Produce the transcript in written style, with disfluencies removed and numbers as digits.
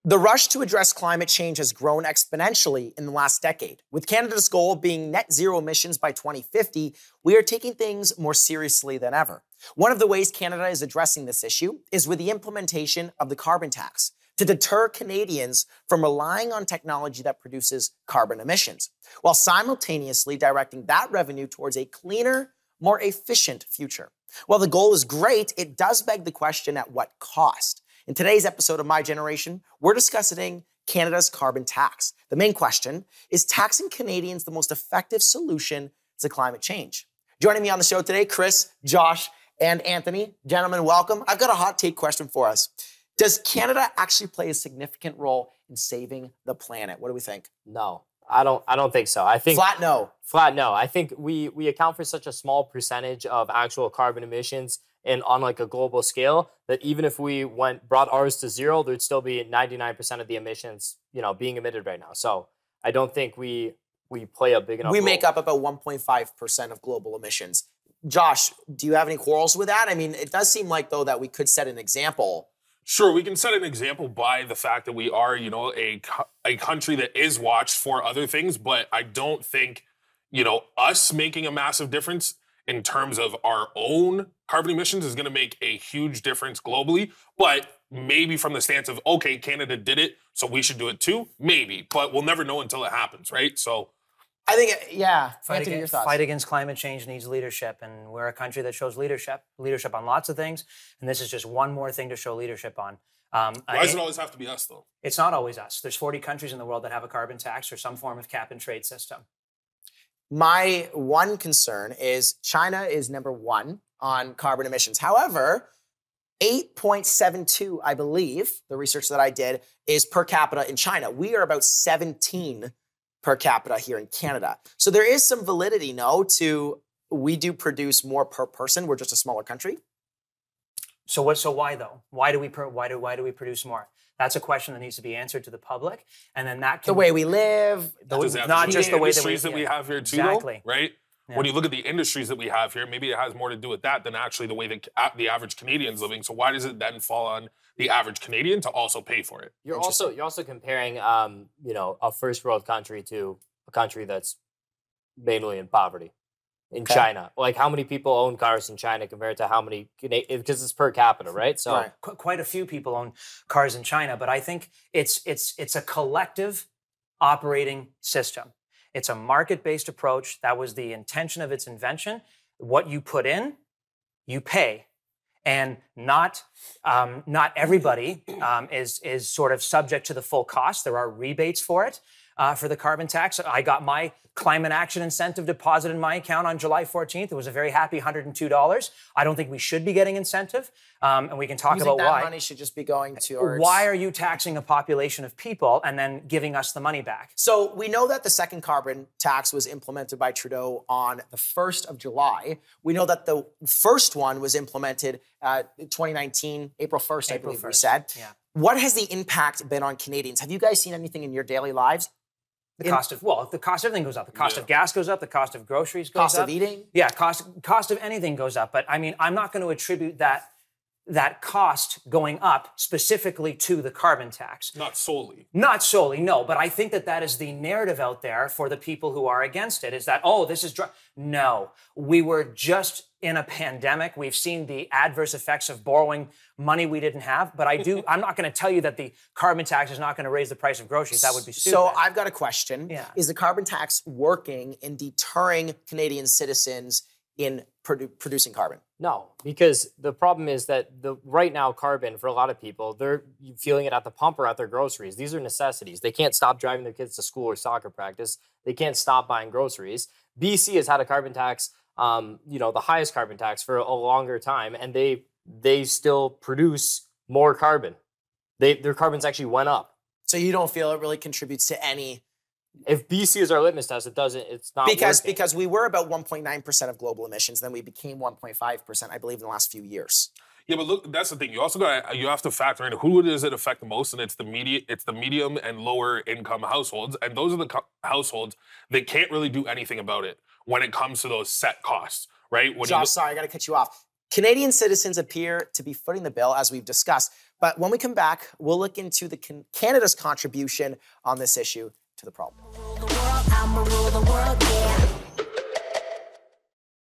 The rush to address climate change has grown exponentially in the last decade. With Canada's goal being net zero emissions by 2050, we are taking things more seriously than ever. One of the ways Canada is addressing this issue is with the implementation of the carbon tax to deter Canadians from relying on technology that produces carbon emissions, while simultaneously directing that revenue towards a cleaner, more efficient future. While the goal is great, it does beg the question, at what cost? In today's episode of My Generation, we're discussing Canada's carbon tax. The main question, is taxing Canadians the most effective solution to climate change? Joining me on the show today, Chris, Josh, and Anthony. Gentlemen, welcome. I've got a hot take question for us. Does Canada actually play a significant role in saving the planet? What do we think? No, I don't think so. I think flat no. Flat no. I think we account for such a small percentage of actual carbon emissions and on like a global scale that even if we brought ours to zero, there'd still be 99% of the emissions, being emitted right now. So I don't think we play a big enough role. We make up about 1.5% of global emissions. Josh, do you have any quarrels with that? I mean, it does seem like, though, that we could set an example. Sure, we can set an example by the fact that we are, a country that is watched for other things, but I don't think, us making a massive difference in terms of our own carbon emissions is going to make a huge difference globally. But maybe from the stance of, okay, Canada did it, so we should do it too. Maybe, but we'll never know until it happens, right? So I think, yeah. Fight against climate change needs leadership, and we're a country that shows leadership on lots of things, and this is just one more thing to show leadership on. Why does it always have to be us, though? It's not always us. There's 40 countries in the world that have a carbon tax or some form of cap and trade system. My one concern is China is number one on carbon emissions. However, 8.72, I believe, the research that I did, is per capita in China. We are about 17 per capita here in Canada. So there is some validity, we do produce more per person. We're just a smaller country. So why though? Why do we produce more? That's a question that needs to be answered to the public, and then that can, the way we live, not just the way that we have here too, exactly. Though, right? Yeah. When you look at the industries that we have here, maybe it has more to do with that than actually the way that the average Canadian's living. So why does it then fall on the average Canadian to also pay for it? You're also comparing, a first world country to a country that's mainly in poverty. In China, like how many people own cars in China compared to how many, because it's per capita, right? So right. Quite a few people own cars in China, but I think it's a collective operating system. It's a market-based approach. That was the intention of its invention. What you put in, you pay. And not everybody is sort of subject to the full cost. There are rebates for it. For the carbon tax, I got my climate action incentive deposited in my account on July 14th. It was a very happy $102. I don't think we should be getting incentive, and we can talk about why. That money should just be going towards... Why are you taxing a population of people and then giving us the money back? So we know that the second carbon tax was implemented by Trudeau on the 1st of July. We know that the first one was implemented 2019, April 1st, I believe we said. Yeah. What has the impact been on Canadians? Have you guys seen anything in your daily lives? The cost of everything goes up. The cost of gas goes up. The cost of groceries goes up. Cost of eating? Yeah, cost of anything goes up. But I mean, I'm not going to attribute that cost going up specifically to the carbon tax. Not solely. Not solely, no. But I think that is the narrative out there for the people who are against it, is that, this is... No. We were just in a pandemic. We've seen the adverse effects of borrowing money we didn't have. But I'm not going to tell you that the carbon tax is not going to raise the price of groceries. That would be stupid. So I've got a question. Yeah. Is the carbon tax working in deterring Canadian citizens in producing carbon? No, because the problem is that right now carbon, for a lot of people, they're feeling it at the pump or at their groceries. These are necessities. They can't stop driving their kids to school or soccer practice. They can't stop buying groceries. BC has had a carbon tax, the highest carbon tax for a longer time, and they still produce more carbon. Their carbons actually went up. So you don't feel it really contributes to any... If BC is our litmus test, it's not because we were about 1.9% of global emissions, then we became 1.5%, I believe, in the last few years. Yeah, but look, that's the thing. You have to factor in who does it affect the most, and it's the medium and lower income households, and those are the households that can't really do anything about it when it comes to those set costs, right? Josh, sorry, I got to cut you off. Canadian citizens appear to be footing the bill, as we've discussed. But when we come back, we'll look into Canada's contribution on this issue to the problem. I'ma rule the world, yeah.